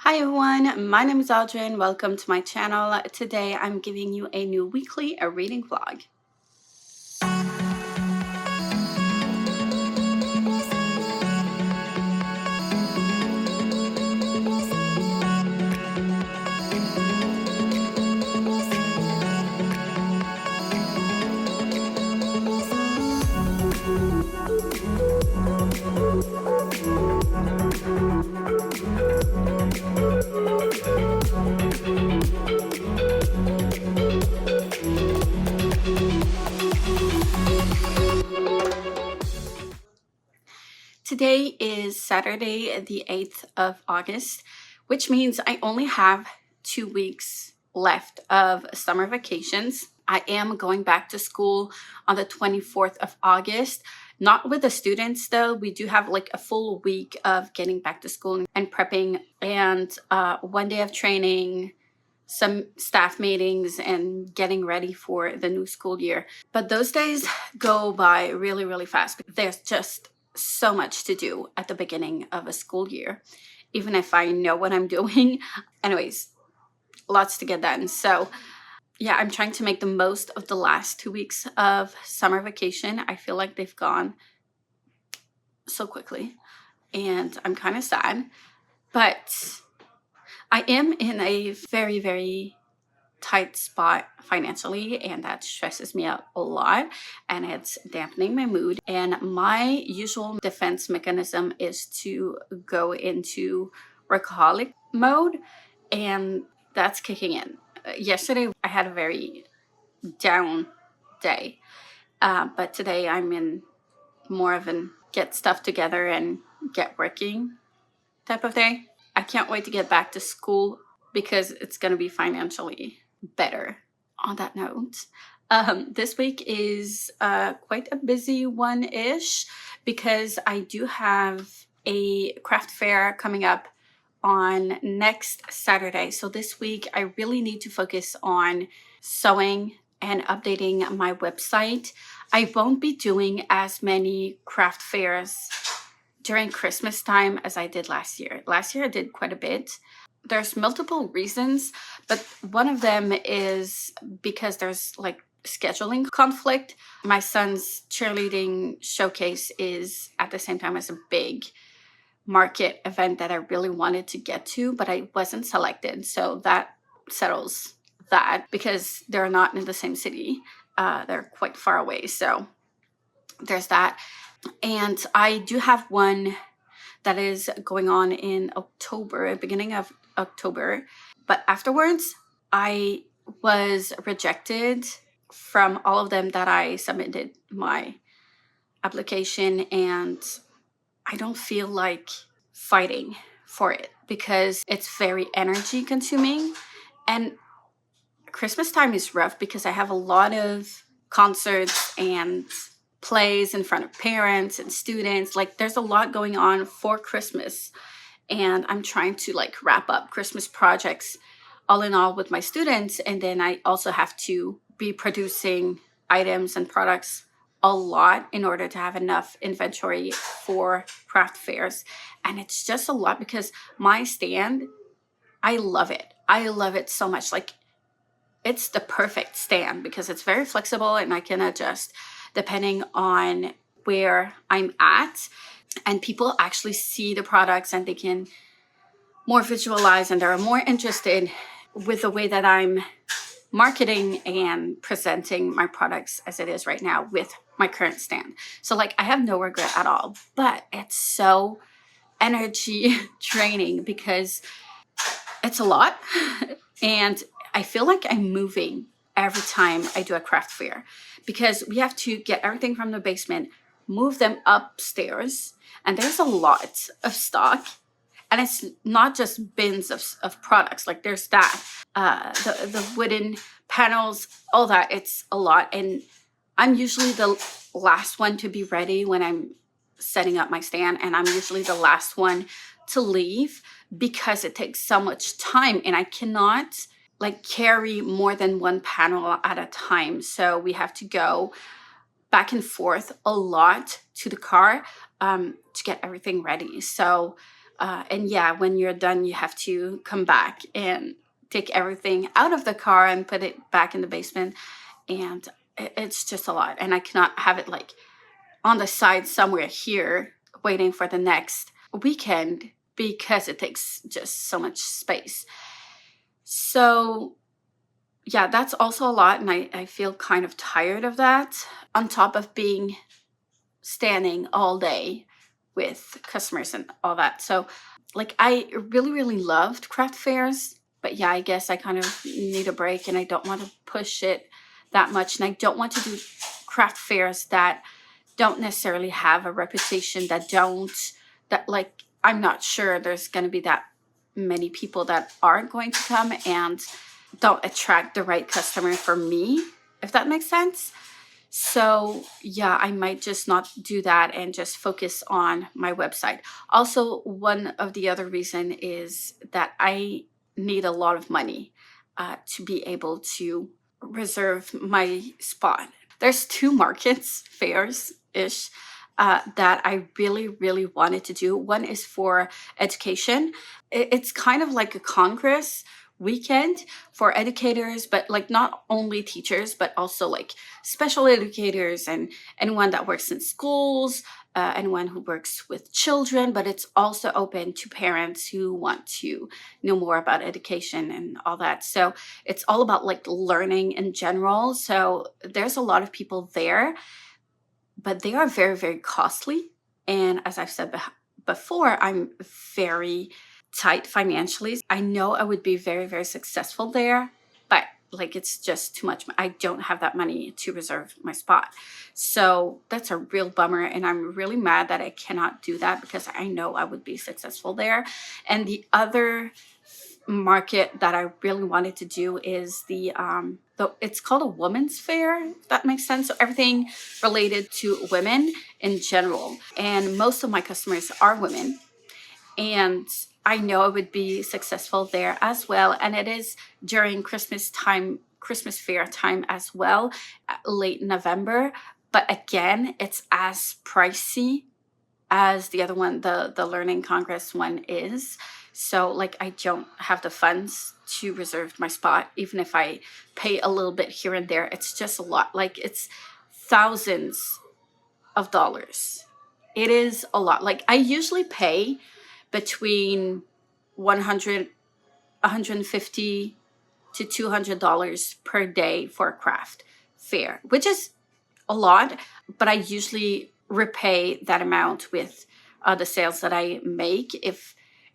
Hi everyone, my name is Audrey and welcome to my channel. Today I'm giving you a new weekly reading vlog. Today is Saturday, the 8th of August, which means I only have 2 weeks left of summer vacations. I am going back to school on the 24th of August. Not with the students though. We do have like a full week of getting back to school and prepping, and 1 day of training, some staff meetings, and getting ready for the new school year. But those days go by really, really fast. There's just so much to do at the beginning of a school year, even if I know what I'm doing. Anyways, lots to get done. So yeah, I'm trying to make the most of the last 2 weeks of summer vacation. I feel like they've gone so quickly and I'm kind of sad, but I am in a very, very tight spot financially, and that stresses me out a lot and it's dampening my mood. And my usual defense mechanism is to go into workaholic mode, and that's kicking in. Yesterday I had a very down day, but today I'm in more of an get stuff together and get working type of day. I can't wait to get back to school because it's going to be financially better. On that note, this week is quite a busy one-ish because I do have a craft fair coming up on next Saturday. So this week I really need to focus on sewing and updating my website. I won't be doing as many craft fairs during Christmas time as I did last year. Last year I did quite a bit. There's multiple reasons, but one of them is because there's like scheduling conflict. My son's cheerleading showcase is at the same time as a big market event that I really wanted to get to, but I wasn't selected. So that settles that because they're not in the same city. They're quite far away. So there's that. And I do have one that is going on in October, beginning of October. But afterwards, I was rejected from all of them that I submitted my application, and I don't feel like fighting for it because it's very energy consuming. And Christmas time is rough because I have a lot of concerts and plays in front of parents and students. Like there's a lot going on for Christmas, and I'm trying to like wrap up Christmas projects all in all with my students. And then I also have to be producing items and products a lot in order to have enough inventory for craft fairs. And it's just a lot because my stand, I love it. I love it so much. Like it's the perfect stand because it's very flexible and I can adjust depending on where I'm at. And people actually see the products and they can more visualize, and they're more interested with the way that I'm marketing and presenting my products as it is right now with my current stand. So like I have no regret at all, but it's so energy draining because it's a lot. And I feel like I'm moving every time I do a craft fair because we have to get everything from the basement, move them upstairs, and there's a lot of stock. And it's not just bins of products. Like there's that, the wooden panels, all that. It's a lot. And I'm usually the last one to be ready when I'm setting up my stand. And I'm usually the last one to leave because it takes so much time. And I cannot like carry more than one panel at a time. So we have to go back and forth a lot to the car to get everything ready. So And yeah, when you're done, you have to come back and take everything out of the car and put it back in the basement. And it's just a lot. And I cannot have it like on the side somewhere here waiting for the next weekend because it takes just so much space. So yeah, that's also a lot. And I feel kind of tired of that, on top of being standing all day with customers and all that. So like I really, really loved craft fairs, but yeah, I guess I kind of need a break and I don't want to push it that much. And I don't want to do craft fairs that don't necessarily have a reputation, that like, I'm not sure there's going to be that many people that aren't going to come and don't attract the right customer for me, if that makes sense. So yeah, I might just not do that and just focus on my website. Also, one of the other reason is that I need a lot of money to be able to reserve my spot. There's 2 markets, fairs-ish, that I really, really wanted to do. One is for education. It's kind of like a congress weekend for educators, but like not only teachers, but also like special educators and anyone that works in schools, anyone who works with children, but it's also open to parents who want to know more about education and all that. So it's all about like learning in general. So there's a lot of people there, but they are very, very costly. And as I've said before, I'm very tight financially. I know I would be very, very successful there, but like it's just too much. I don't have that money to reserve my spot. So that's a real bummer. And I'm really mad that I cannot do that because I know I would be successful there. And the other market that I really wanted to do is it's called a women's fair, if that makes sense. So everything related to women in general. And most of my customers are women. And I know I would be successful there as well. And it is during Christmas time, Christmas fair time as well, late November. But again, it's as pricey as the other one, the Learning Congress one is. So like I don't have the funds to reserve my spot, even if I pay a little bit here and there. It's just a lot. Like it's thousands of dollars. It is a lot. Like I usually pay between 100, 150 to $200 per day for a craft fair, which is a lot, but I usually repay that amount with the sales that I make.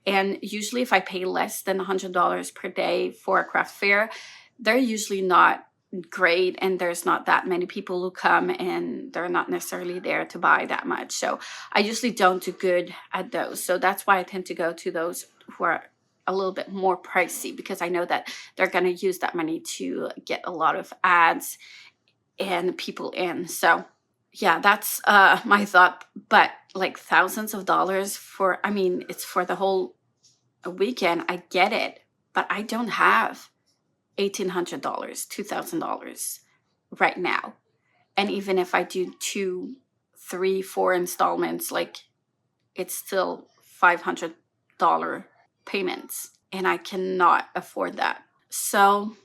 And usually if I pay less than $100 per day for a craft fair, they're usually not great, and there's not that many people who come, and they're not necessarily there to buy that much. So I usually don't do good at those. So that's why I tend to go to those who are a little bit more pricey, because I know that they're going to use that money to get a lot of ads and people in. So yeah, that's my thought. But like thousands of dollars for, I mean, it's for the whole weekend. I get it, but I don't have $1,800, $2,000 right now. And even if I do 2, 3, 4 installments, like it's still $500 payments, and I cannot afford that. So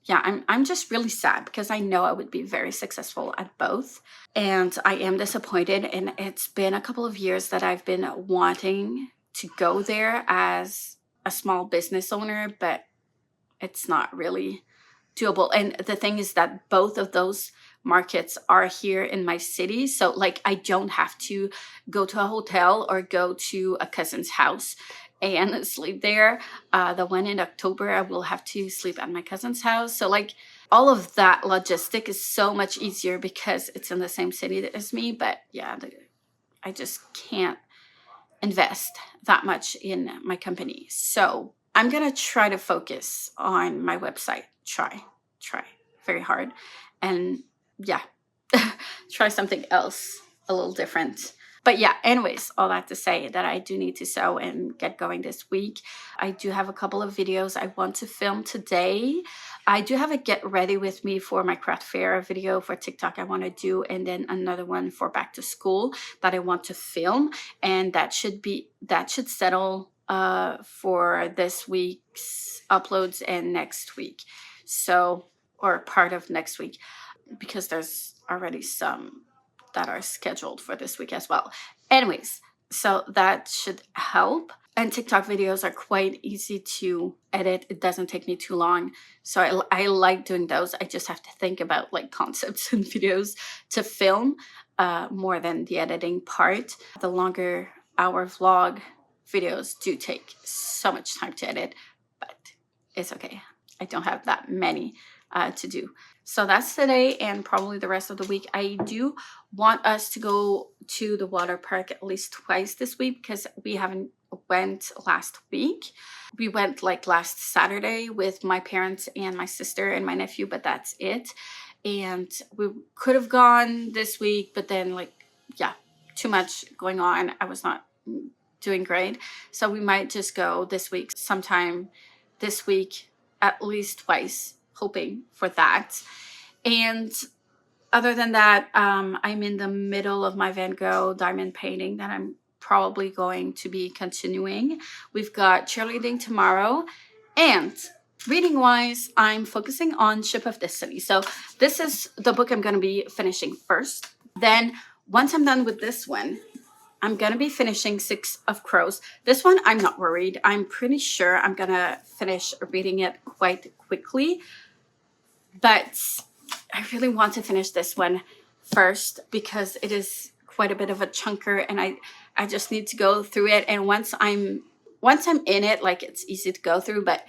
yeah, I'm just really sad because I know I would be very successful at both. And I am disappointed. And it's been a couple of years that I've been wanting to go there as a small business owner, but it's not really doable. And the thing is that both of those markets are here in my city. So like I don't have to go to a hotel or go to a cousin's house and sleep there. The one in October, I will have to sleep at my cousin's house. So like all of that logistic is so much easier because it's in the same city as me. But yeah, I just can't invest that much in my company. So I'm going to try to focus on my website. Try very hard. And yeah, try something else a little different. But yeah, anyways, all that to say that I do need to sew and get going this week. I do have a couple of videos I want to film today. I do have a get ready with me for my craft fair video for TikTok I want to do, and then another one for back to school that I want to film, and that should settle for this week's uploads and next week. So, or part of next week, because there's already some that are scheduled for this week as well. Anyways, so that should help. And TikTok videos are quite easy to edit. It doesn't take me too long. So I like doing those. I just have to think about like concepts and videos to film more than the editing part. The longer hour vlog videos do take so much time to edit, but it's okay. I don't have that many to do. So that's today and probably the rest of the week. I do want us to go to the water park at least twice this week because we haven't went last week. We went like last Saturday with my parents and my sister and my nephew, but that's it. And we could have gone this week, but then like, yeah, too much going on. I was not doing great. So we might just go this week, sometime this week, at least twice, hoping for that. And other than that, I'm in the middle of my Van Gogh diamond painting that I'm probably going to be continuing. We've got cheerleading tomorrow, and reading wise, I'm focusing on Ship of Destiny. So this is the book I'm going to be finishing first. Then once I'm done with this one, I'm going to be finishing Six of Crows. This one, I'm not worried. I'm pretty sure I'm going to finish reading it quite quickly. But I really want to finish this one first because it is quite a bit of a chunker, and I just need to go through it. And once I'm in it, like, it's easy to go through. But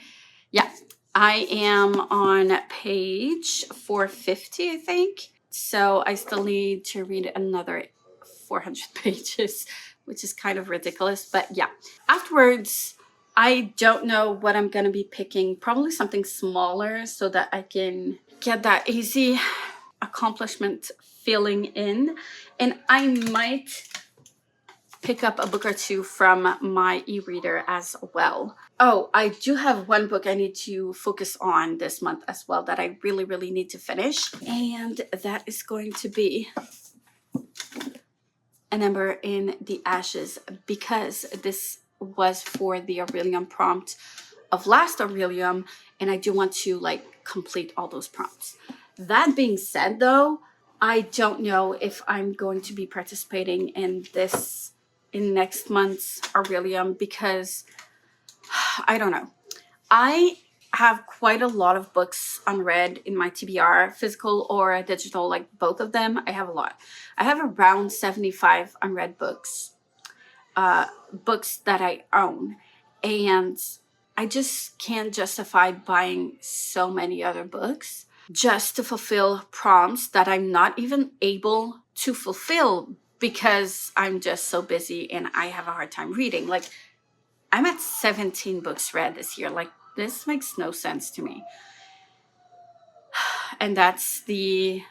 yeah, I am on page 450, I think. So I still need to read another 400 pages, which is kind of ridiculous. But yeah, afterwards, I don't know what I'm going to be picking. Probably something smaller so that I can get that easy accomplishment feeling in. And I might pick up a book or two from my e-reader as well. Oh, I do have one book I need to focus on this month as well that I really, really need to finish. And that is going to be An Ember in the Ashes, because this was for the Aurelium prompt of last Aurelium, and I do want to like complete all those prompts. That being said, though, I don't know if I'm going to be participating in next month's Aurelium because I don't know. I have quite a lot of books unread in my TBR, physical or digital, like both of them. I have a lot. I have around 75 unread books, books that I own, and I just can't justify buying so many other books just to fulfill prompts that I'm not even able to fulfill because I'm just so busy and I have a hard time reading. Like, I'm at 17 books read this year. Like, this makes no sense to me. And that's the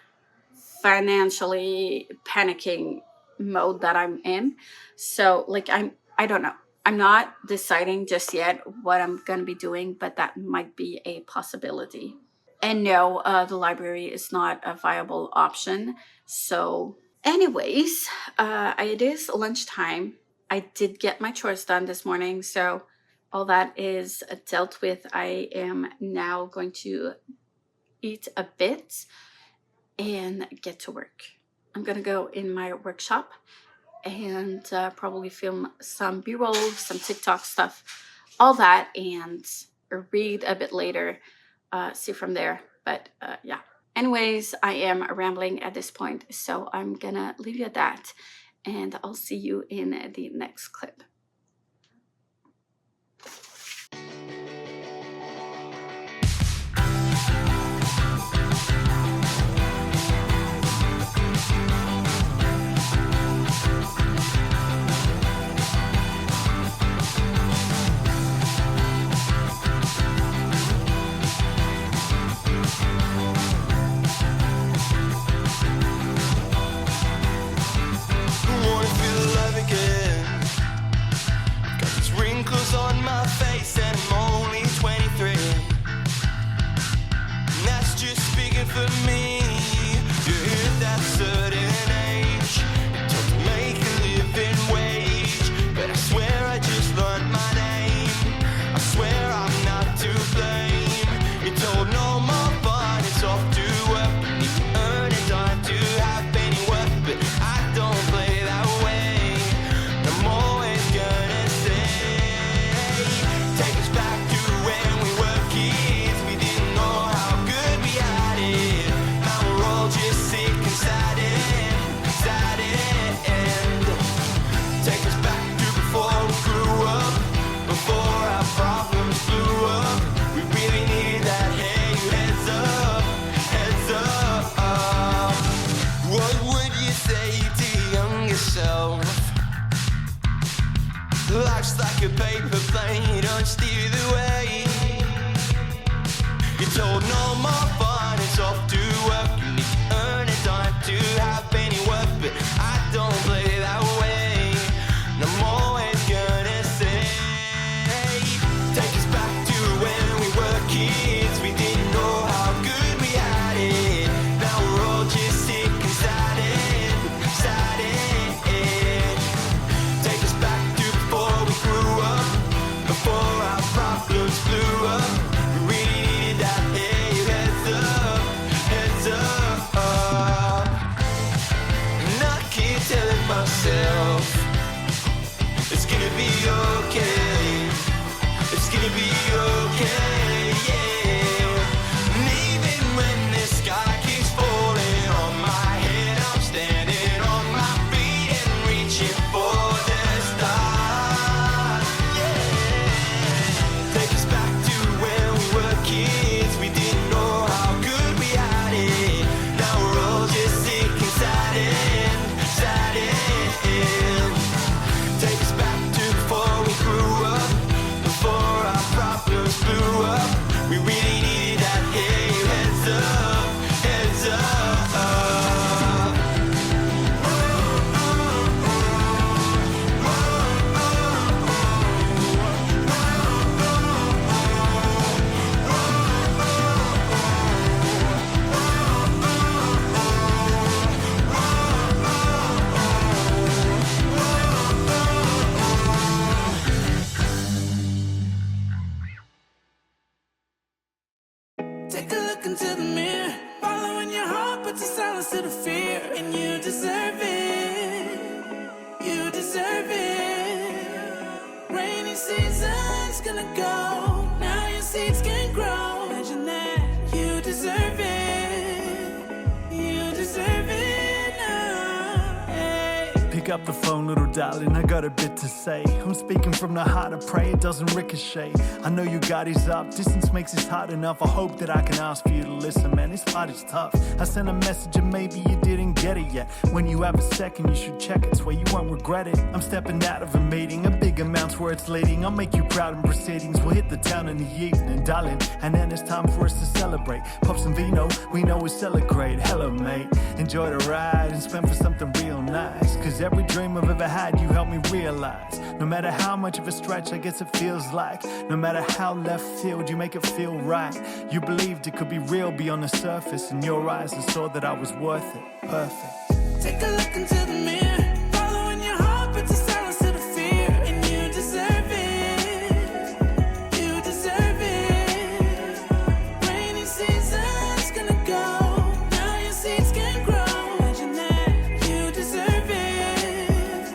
financially panicking mode that I'm in. So like, I don't know. I'm not deciding just yet what I'm going to be doing, but that might be a possibility. And no, the library is not a viable option. So anyways, it is lunchtime. I did get my chores done this morning, so all that is dealt with. I am now going to eat a bit and get to work. I'm going to go in my workshop and probably film some B-roll, some TikTok stuff, all that, and read a bit later, see from there. But yeah. Anyways, I am rambling at this point, so I'm going to leave you at that, and I'll see you in the next clip. Wanna feel face and I'm only 23. And that's just speaking for me. You hit that certain age, you're told to make a living wage. But I swear I just learned my name, I swear I'm not to blame. You're told no more fun, it's off to work. You need to earn a dime to have any worth. But I don't play that way, I'm always gonna say, take us back to when we were kids. We didn't know how good we had it. Now we're all just sick and saddened. Take us back to before we grew up, before our problems blew up. We really need that, hey, heads up, heads up. What would you say to your younger self? Life's like a paper plane, don't steer the way. You're told no more fun, it's off to work. You need to earn a dime to have any worth. But I don't play that way, and I'm always gonna say, take us back to when we were kids. We didn't know how good we had it. Now we're all just sick and saddened. Take us back to before we grew up, before our problems blew up. We really needed that, hey, heads up, heads up. And I keep telling myself, it's gonna be okay, it's gonna be okay, yeah. And even when the sky keeps falling on my head, I'm standing on my feet and reaching for the stars, yeah. Take us back to when we were kids. We didn't know how good we had it. Now we're all just sick and saddened. Take us back to before we grew up, before our problems blew up. We really needed that, hey, heads up, heads up. Take a look into the mirror, following your heart, put the silence to the fear. And you deserve it, you deserve it. Rainy season's gonna go, now your seeds can grow. Imagine that, you deserve it, you deserve it now, hey. Pick up the phone, little darling, I got a bit to say. I'm speaking from the heart, I pray it doesn't ricochet. I know you got his up, distance makes this hard enough. I hope that I can ask for you to listen, man, this part is tough. I sent a message and maybe you didn't get it yet. When you have a second, you should check it, swear you won't regret it. I'm stepping out of a meeting, a big amount's where it's leading. I'll make you proud in proceedings, we'll hit the town in the evening, darling. And then it's time for us to celebrate. Pop some vino, we know we celebrate. Hello, mate, enjoy the ride and spend for something real nice. Cause every dream I've ever had, you helped me realize. No matter how much of a stretch I guess it feels like, no matter how left field, you make it feel right. You believed it could be real beyond the surface. In your eyes I saw that I was worth it. Perfect. Take a look into the mirror, following your heart, put the silence to the fear. And you deserve it, you deserve it. Rainy season's gonna go, now your seeds can grow. Imagine that, you deserve it,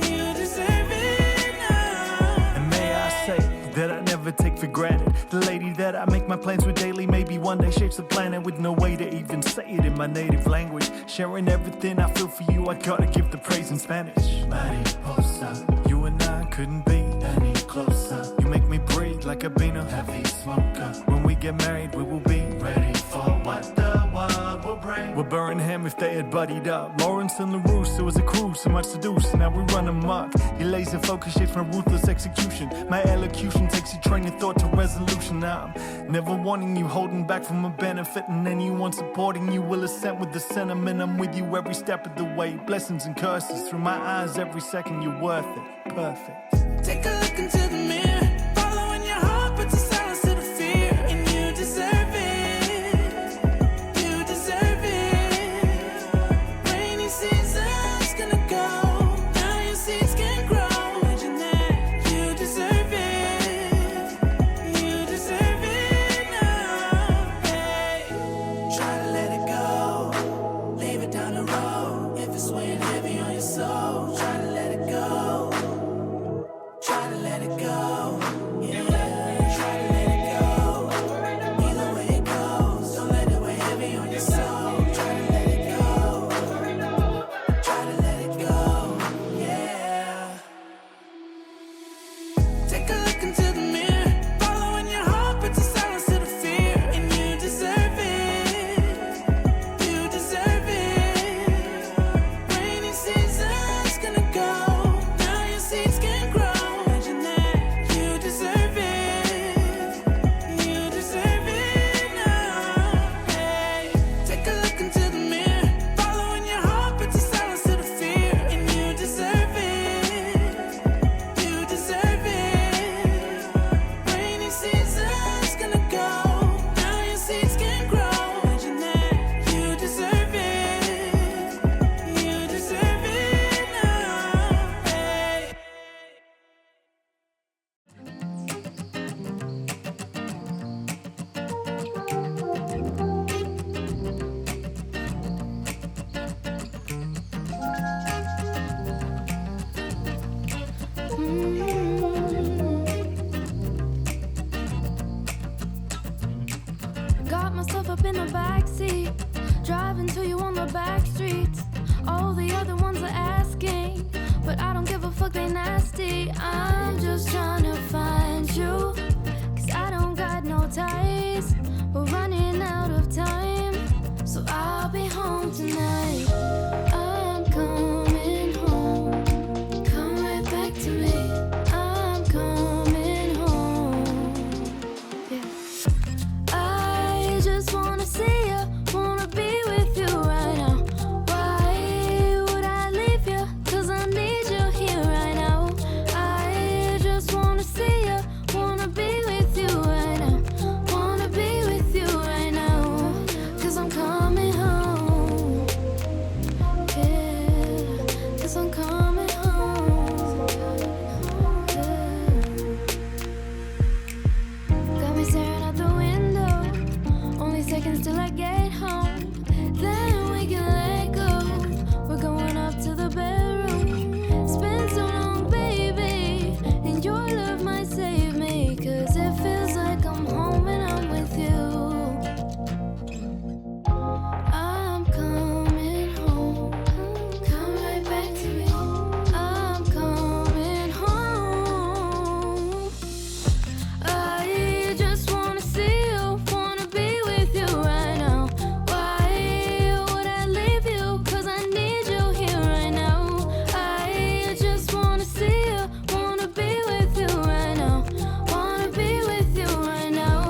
you deserve it now. And may I say that I never take for granted the lady that I make my plans with daily. Maybe one day shapes the planet with no way to even say it in my native language. Sharing everything I feel for you, I gotta give the praise in Spanish. Mariposa, you and I couldn't be any closer. You make me breathe like a bean, a heavy smoker. When we get married, we will be ready for what the world will bring. We'll burn him if they had buddied up. Lawrence and LaRousse, it was a cruise, so much to do, so now we run amok. Your laser focus shapes my ruthless execution. My elocution takes your train of thought to resolution. I'm never wanting you, holding back from a benefit, and anyone supporting you will assent with the sentiment. I'm with you every step of the way. Blessings and curses through my eyes every second. You're worth it. Perfect. Take a look into the mirror, following in the backseat, driving till you on the back streets. All the other ones are asking, but I don't give a fuck, they nasty. I'm just trying to find you, cause I don't got no ties. We're running out of time, so I'll be home tonight. I'm coming home. Come right back to me. I'm coming home. Yeah. I just wanna see you, wanna be with you right now. Why would I leave you? Cause I need you here right now. I just wanna see you, wanna be with you right now. Wanna be with you right now. Cause I'm coming home. Yeah, cause I'm coming home. Yeah. Got me staring out the window. Only seconds till I get home. Then we can let go. We're going up to the bedroom. It's been so long, baby, and your love might save me. Cause it feels like I'm home when I'm with you. I'm coming home. Come right back to me. I'm coming home. I just wanna see you, wanna be with you right now. Why would I leave you? Cause I need you here right now. I just wanna see you, wanna be with you right now. Wanna be with you right now.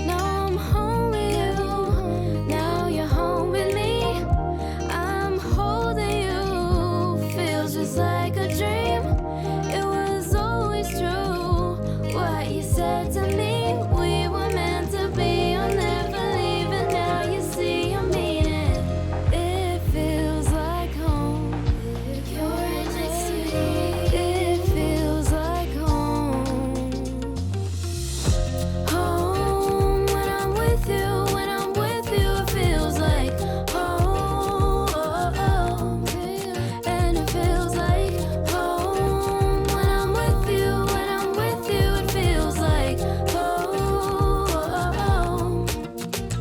Now I'm home with you. Now you're home with me. I'm holding you. Feels just like a dream. It was always true what you said to me. We were meant to be. I'll never leave. And now you see I mean it. It feels like home. You're right next to me. It feels like home. Home when I'm with you. When I'm with you, it feels like home. And it feels like home when I'm with you. When I'm with you, it feels like home.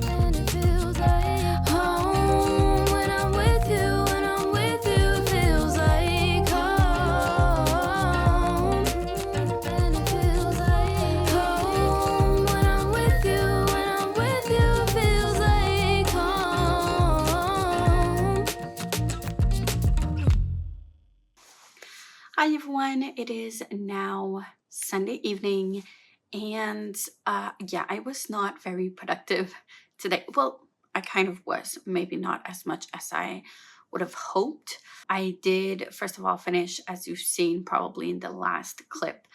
And it feels like home when I'm with you. When I'm with you, it feels like home. And it feels like home when I'm with you. When I'm with you, it feels like home. Hi everyone, it is now Sunday evening, and yeah, I was not very productive today. Well, I kind of was, maybe not as much as I would have hoped. I did, first of all, finish, as you've seen probably in the last clip,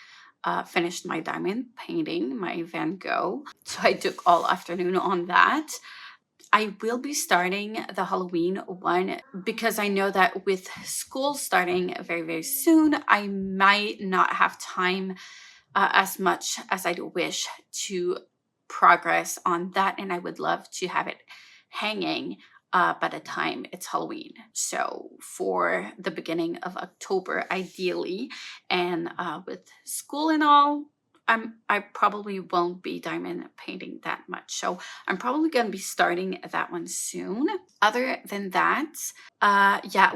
finished my diamond painting, my Van Gogh. So I took all afternoon on that. I will be starting the Halloween one because I know that with school starting very, very soon, I might not have time as much as I wish to progress on that. And I would love to have it hanging by the time it's Halloween. So for the beginning of October, ideally. And with school and all, I probably won't be diamond painting that much. So I'm probably going to be starting that one soon. Other than that, yeah,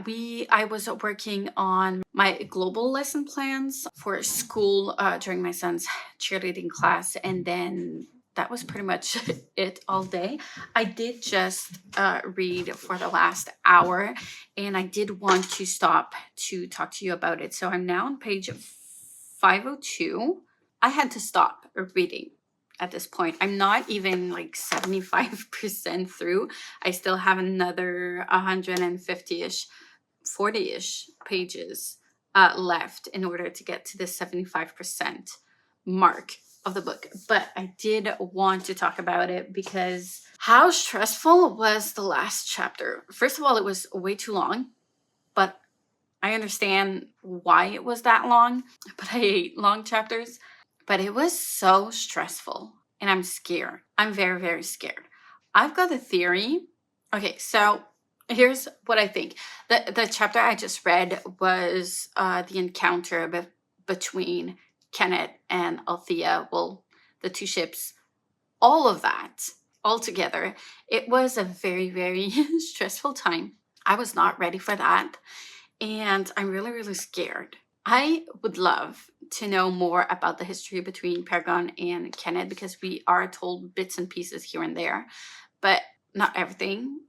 I was working on my global lesson plans for school during my son's cheerleading class. And then that was pretty much it all day. I did just read for the last hour, and I did want to stop to talk to you about it. So I'm now on page 502. I had to stop reading at this point. I'm not even like 75% through. I still have another 150-ish, 40-ish pages left in order to get to the 75% mark of the book. But I did want to talk about it because how stressful was the last chapter? First of all, it was way too long, but I understand why it was that long, but I hate long chapters. But it was so stressful, and I'm scared. I'm very, very scared. I've got a theory. Okay, so here's what I think. The chapter I just read was the encounter between Kenneth and Althea. Well, the two ships all of that all together, it was a very, very stressful time. I was not ready for that. And I'm really, really scared. I would love to know more about the history between Paragon and Kenneth, because we are told bits and pieces here and there, but not everything.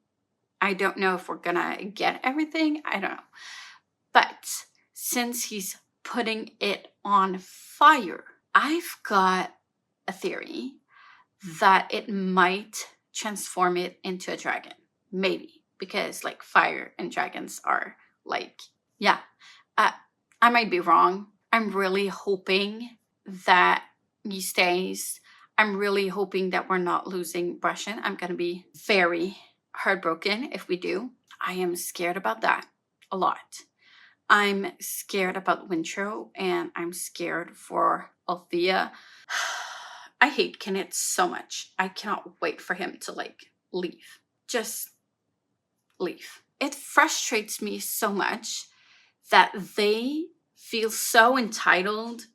I don't know if we're gonna get everything. I don't know. But since he's putting it on fire, I've got a theory that it might transform it into a dragon. Maybe. Because like fire and dragons are like, yeah. I might be wrong. I'm really hoping that he stays. I'm really hoping that we're not losing Russian. I'm going to be very heartbroken if we do. I am scared about that a lot. I'm scared about Wintro, and I'm scared for Althea. I hate Kenneth so much. I cannot wait for him to like leave. Just leave. It frustrates me so much that they feel so entitled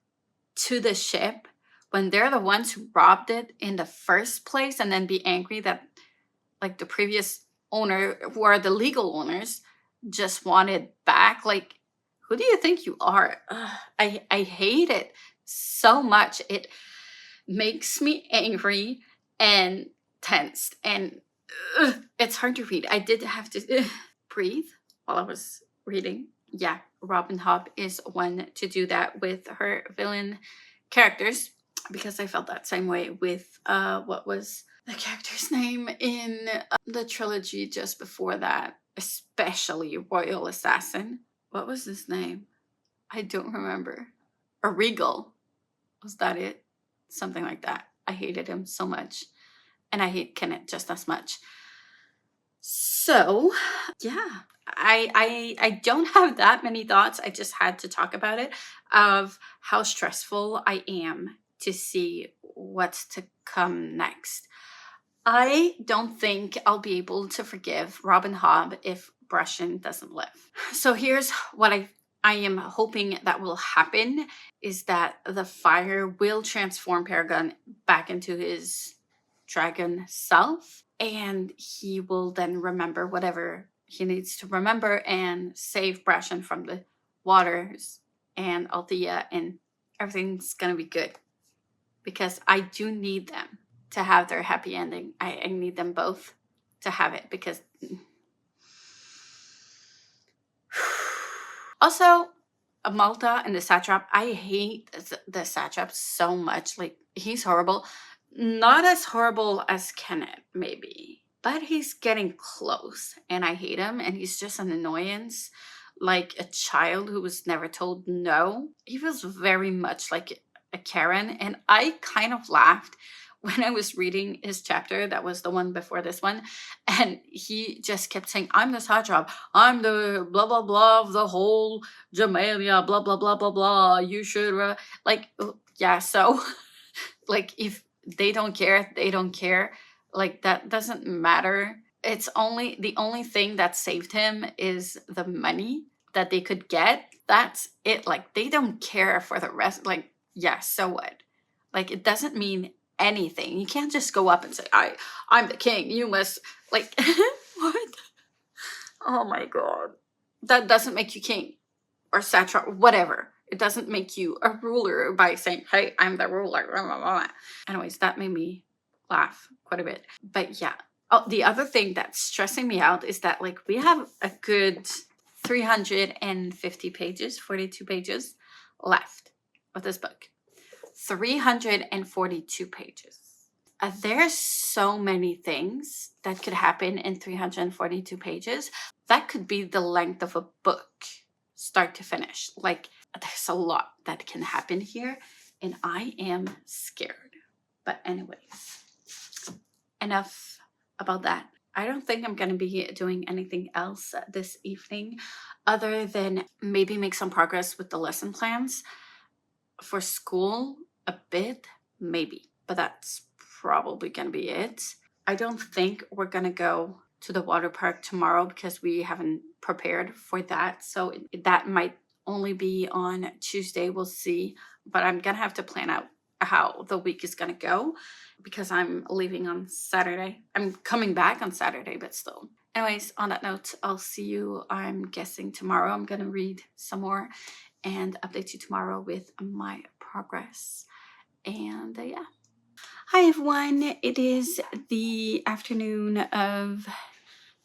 to the ship when they're the ones who robbed it in the first place, and then be angry that like the previous owner, who are the legal owners, just want it back. Like, who do you think you are? I hate it so much. It makes me angry and tensed, and it's hard to read. I did have to breathe while I was reading. Yeah, Robin Hobb is one to do that with her villain characters, because I felt that same way with what was the character's name in the trilogy just before that, especially Royal Assassin. What was his name? I don't remember. Or Regal. Was that it? Something like that. I hated him so much. And I hate Kenneth just as much. So, yeah. I don't have that many thoughts. I just had to talk about it, of how stressful I am to see what's to come next. I don't think I'll be able to forgive Robin Hobb if Russian doesn't live. So here's what I am hoping that will happen, is that the fire will transform Paragon back into his dragon self, and he will then remember whatever he needs to remember and save Brashen from the waters and Althea, and everything's gonna be good, because I do need them to have their happy ending. I need them both to have it, because also Malta and the satrap, I hate the satrap so much. Like, he's horrible. Not as horrible as Kenneth, maybe, but he's getting close, and I hate him, and he's just an annoyance, like a child who was never told no. He feels very much like a Karen, and I kind of laughed when I was reading his chapter. That was the one before this one, and he just kept saying, I'm the satrap, I'm the blah blah blah of the whole Jamalia, blah blah blah blah blah, you should like, yeah. So like, if they don't care, they don't care. Like, that doesn't matter. It's only, the only thing that saved him is the money that they could get. That's it. Like, they don't care for the rest. Like, yeah, so what? Like, it doesn't mean anything. You can't just go up and say, I'm the king, you must, like, what? Oh my god. That doesn't make you king or satrap, whatever. It doesn't make you a ruler by saying, hey, I'm the ruler. Blah, blah, blah. Anyways, that made me laugh quite a bit. But yeah. Oh, the other thing that's stressing me out is that, like, we have a good 350 pages, 42 pages left of this book. 342 pages. There's so many things that could happen in 342 pages. That could be the length of a book, start to finish. Like, there's a lot that can happen here, and I am scared. But anyways, enough about that. I don't think I'm going to be doing anything else this evening, other than maybe make some progress with the lesson plans for school a bit, maybe. But that's probably going to be it. I don't think we're going to go to the water park tomorrow, because we haven't prepared for that. So that might only be on Tuesday. We'll see. But I'm going to have to plan out how the week is gonna go because I'm leaving on Saturday. I'm coming back on Saturday, but still. Anyways, on that note, I'll see you, I'm guessing, tomorrow. I'm gonna read some more and update you tomorrow with my progress. And yeah. Hi everyone, it is the afternoon of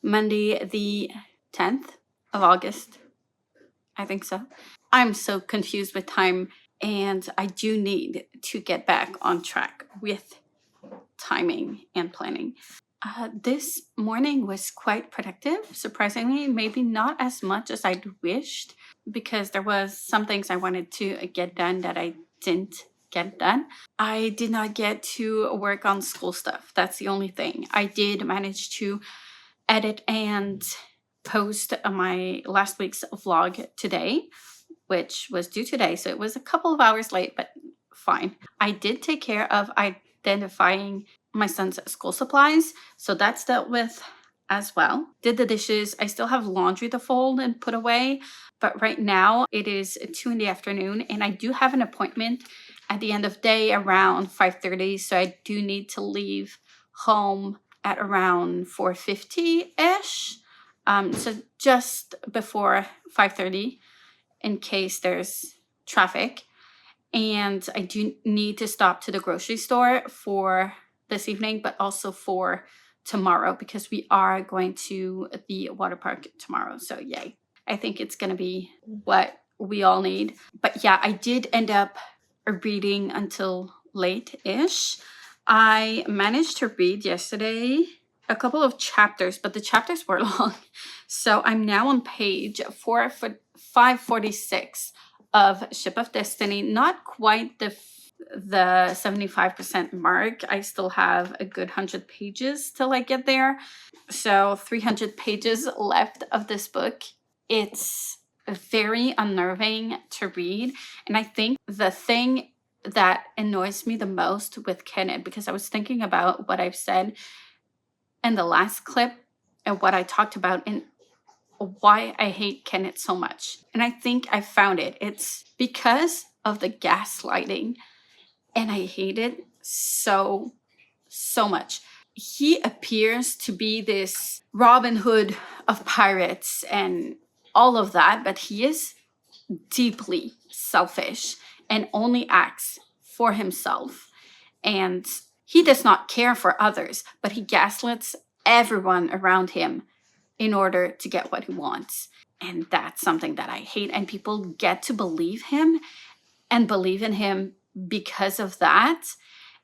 Monday the 10th of August. I think so. I'm so confused with time, and I do need to get back on track with timing and planning. This morning was quite productive, surprisingly, maybe not as much as I'd wished, because there was some things I wanted to get done that I didn't get done. I did not get to work on school stuff. That's the only thing. I did manage to edit and post my last week's vlog today, which was due today, so it was a couple of hours late, but fine. I did take care of identifying my son's school supplies, so that's dealt with as well. Did the dishes. I still have laundry to fold and put away, but right now it is 2 in the afternoon, and I do have an appointment at the end of day around 5:30, so I do need to leave home at around 4:50-ish, so just before 5:30 in case there's traffic. And I do need to stop to the grocery store for this evening, but also for tomorrow, because we are going to the water park tomorrow. So yay. I think it's going to be what we all need. But yeah, I did end up reading until late-ish. I managed to read yesterday a couple of chapters, but the chapters were long. So I'm now on page 546 of Ship of Destiny. Not quite the 75% mark. I still have a good 100 pages till I get there. So 300 pages left of this book. It's very unnerving to read. And I think the thing that annoys me the most with Kenneth, because I was thinking about what I've said in the last clip and what I talked about in why I hate Kenneth so much. And I think I found it. It's because of the gaslighting. And I hate it so much. He appears to be this Robin Hood of pirates and all of that, but he is deeply selfish and only acts for himself. And he does not care for others, but he gaslights everyone around him in order to get what he wants. And that's something that I hate. And people get to believe him and believe in him because of that.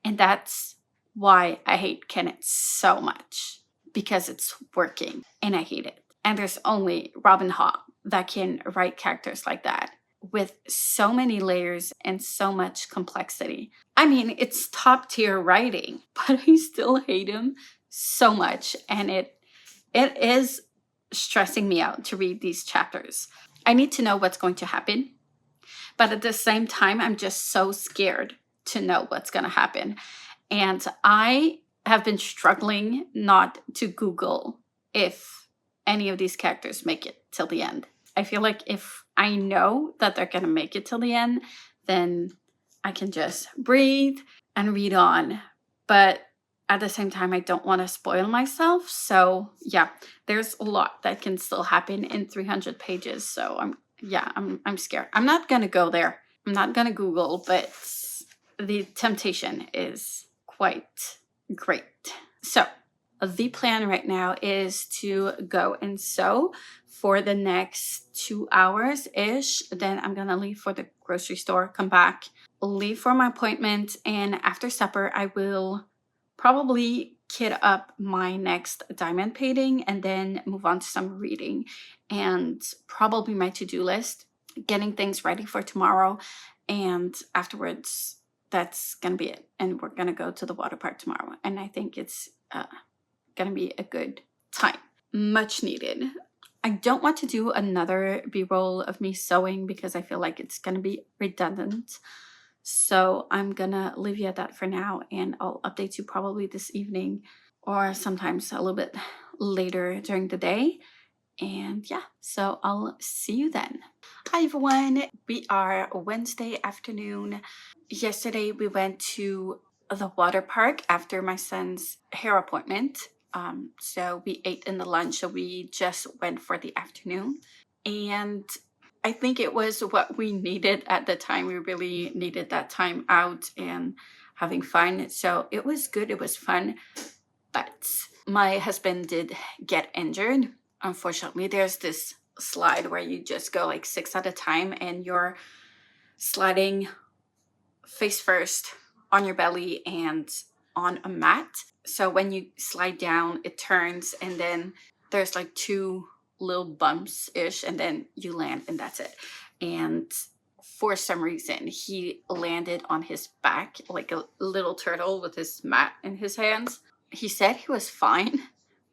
And that's why I hate Kenneth so much, because it's working and I hate it. And there's only Robin Hobb that can write characters like that with so many layers and so much complexity. I mean, it's top tier writing, but I still hate him so much. And it is stressing me out to read these chapters. I need to know what's going to happen. But at the same time, I'm just so scared to know what's going to happen. And I have been struggling not to Google if any of these characters make it till the end. I feel like if I know that they're going to make it till the end, then I can just breathe and read on. But at the same time, I don't want to spoil myself. So yeah, there's a lot that can still happen in 300 pages. So I'm scared. I'm not going to go there. I'm not going to Google, but the temptation is quite great. So the plan right now is to go and sew for the next 2 hours-ish. Then I'm going to leave for the grocery store, come back, leave for my appointment. And after supper, I will probably kit up my next diamond painting and then move on to some reading and probably my to-do list, getting things ready for tomorrow. And afterwards, that's going to be it. And we're going to go to the water park tomorrow. And I think it's going to be a good time. Much needed. I don't want to do another B-roll of me sewing because I feel like it's going to be redundant. So I'm going to leave you at that for now. And I'll update you probably this evening or sometimes a little bit later during the day. And yeah, so I'll see you then. Hi everyone, we are Wednesday afternoon. Yesterday we went to the water park after my son's hair appointment. So we ate in the lunch, so we just went for the afternoon. And I think it was what we needed at the time. We really needed that time out and having fun. So it was good, it was fun. But my husband did get injured. Unfortunately, there's this slide where you just go like 6 at a time and you're sliding face first on your belly and on a mat. So when you slide down, it turns and then there's like 2 little bumps ish and then you land and that's it. And for some reason, he landed on his back like a little turtle with his mat in his hands. He said he was fine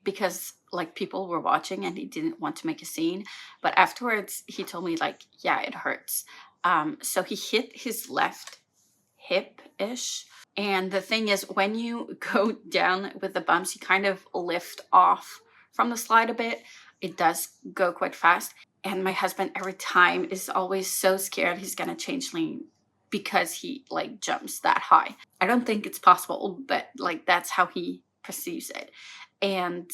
because like people were watching and he didn't want to make a scene, but afterwards he told me like, yeah, it hurts. So he hit his left hip ish, and the thing is when you go down with the bumps you kind of lift off from the slide a bit. It does go quite fast, and my husband every time is always so scared he's gonna change lane because he like jumps that high. I don't think it's possible, but like that's how he perceives it. And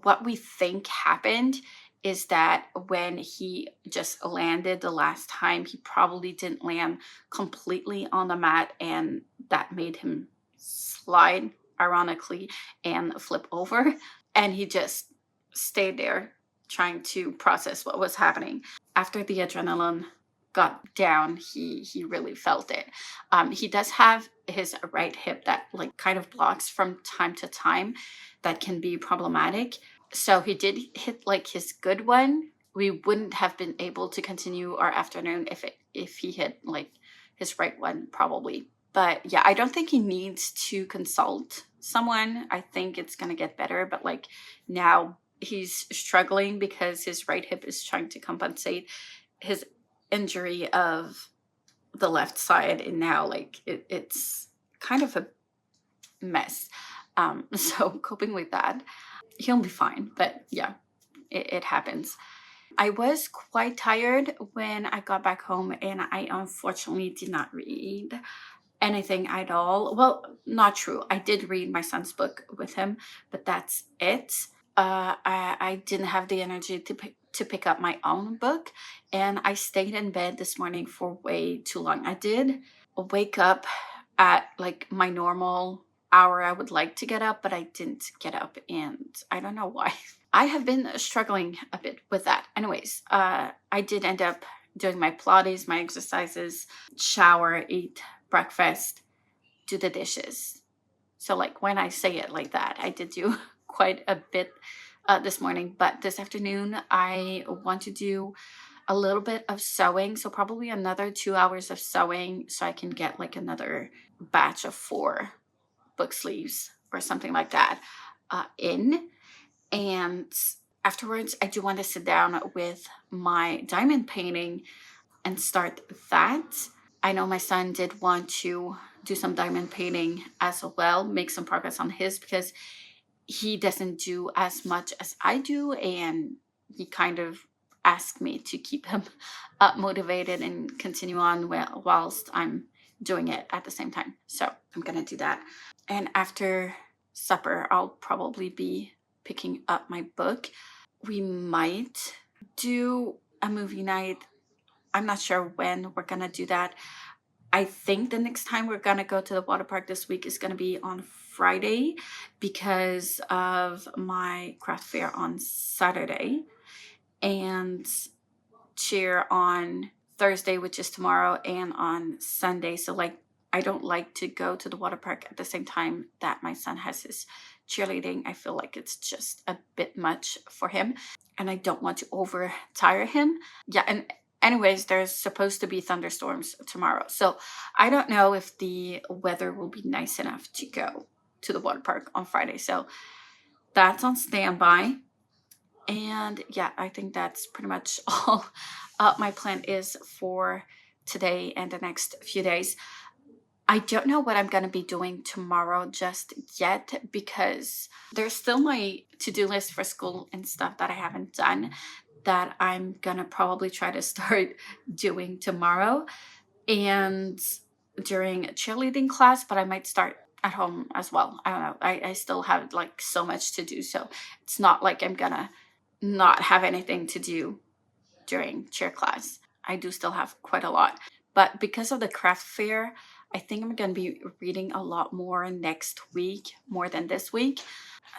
what we think happened is that when he just landed the last time, he probably didn't land completely on the mat, and that made him slide, ironically, and flip over. And he just stayed there trying to process what was happening. After the adrenaline got down, he really felt it. He does have his right hip that like kind of blocks from time to time. That can be problematic. So he did hit like his good one. We wouldn't have been able to continue our afternoon if he hit like his right one, probably. But yeah, I don't think he needs to consult someone. I think it's gonna get better. But like now he's struggling because his right hip is trying to compensate his injury of the left side, and now like it's kind of a mess. So coping with that, he'll be fine, but yeah, it happens. I was quite tired when I got back home, and I unfortunately did not read anything at all. Well, not true. I did read my son's book with him, but that's it. I didn't have the energy to pick up my own book, and I stayed in bed this morning for way too long. I did wake up at like my normal hour I would like to get up, but I didn't get up, and I don't know why. I have been struggling a bit with that. Anyways, I did end up doing my Pilates, my exercises, shower, eat breakfast, do the dishes. So like when I say it like that, I did do quite a bit this morning, but this afternoon I want to do a little bit of sewing, so probably another 2 hours of sewing so I can get like another batch of 4 book sleeves or something like that in. And afterwards I do want to sit down with my diamond painting and start that. I know my son did want to do some diamond painting as well, make some progress on his, because he doesn't do as much as I do, and he kind of asked me to keep him motivated and continue on whilst I'm doing it at the same time. So I'm gonna do that. And after supper, I'll probably be picking up my book. We might do a movie night. I'm not sure when we're gonna do that. I think the next time we're gonna go to the water park this week is gonna be on Friday because of my craft fair on Saturday, and cheer on Thursday, which is tomorrow, and on Sunday. So like I don't like to go to the water park at the same time that my son has his cheerleading. I feel like it's just a bit much for him, and I don't want to over tire him. Yeah, and anyways, there's supposed to be thunderstorms tomorrow. So I don't know if the weather will be nice enough to go to the water park on Friday. So that's on standby. And yeah, I think that's pretty much all my plan is for today and the next few days. I don't know what I'm going to be doing tomorrow just yet because there's still my to-do list for school and stuff that I haven't done. that I'm gonna probably try to start doing tomorrow and during cheerleading class, but I might start at home as well. I don't know. I still have like so much to do, so it's not like I'm gonna not have anything to do during cheer class. I do still have quite a lot. But because of the craft fair, I think I'm going to be reading a lot more next week, more than this week.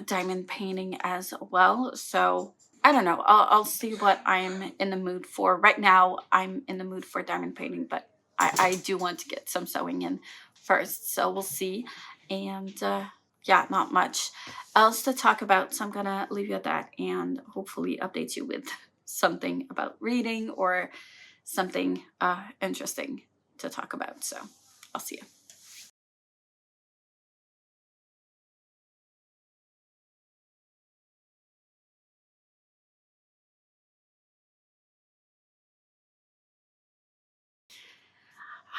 Diamond painting as well. So I don't know. I'll see what I'm in the mood for. Right now, I'm in the mood for diamond painting, but I do want to get some sewing in first. So we'll see. And yeah, not much else to talk about. So I'm going to leave you at that and hopefully update you with something about reading or something interesting to talk about. So I'll see you.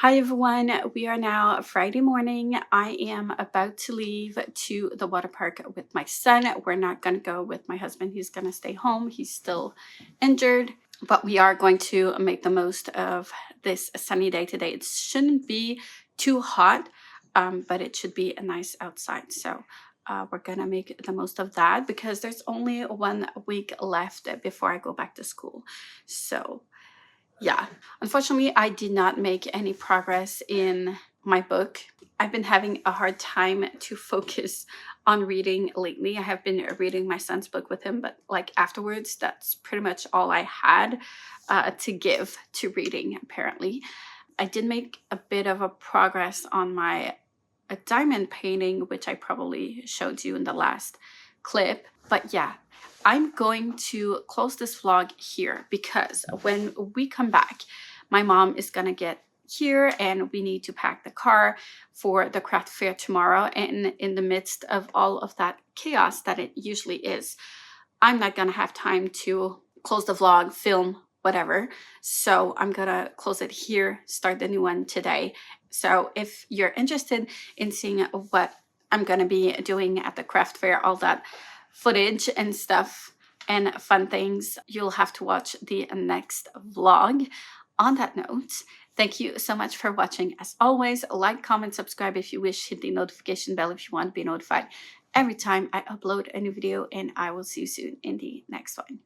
Hi everyone, we are now Friday morning. I am about to leave to the water park with my son. We're not going to go with my husband. He's going to stay home. He's still injured, but we are going to make the most of this sunny day today. It shouldn't be too hot, but it should be nice outside. So we're going to make the most of that because there's only 1 week left before I go back to school. So yeah, unfortunately, I did not make any progress in my book. I've been having a hard time to focus on reading lately. I have been reading my son's book with him, but like afterwards, that's pretty much all I had to give to reading, apparently. I did make a bit of a progress on my diamond painting, which I probably showed you in the last clip. But yeah, I'm going to close this vlog here because when we come back, my mom is gonna get here and we need to pack the car for the craft fair tomorrow. And in the midst of all of that chaos that it usually is, I'm not gonna have time to close the vlog, film, whatever. So I'm gonna close it here, start the new one today. So if you're interested in seeing what I'm gonna be doing at the craft fair, all that footage and stuff and fun things, you'll have to watch the next vlog. On that note, thank you so much for watching. As always, like, comment, subscribe if you wish, hit the notification bell if you want to be notified every time I upload a new video, and I will see you soon in the next one.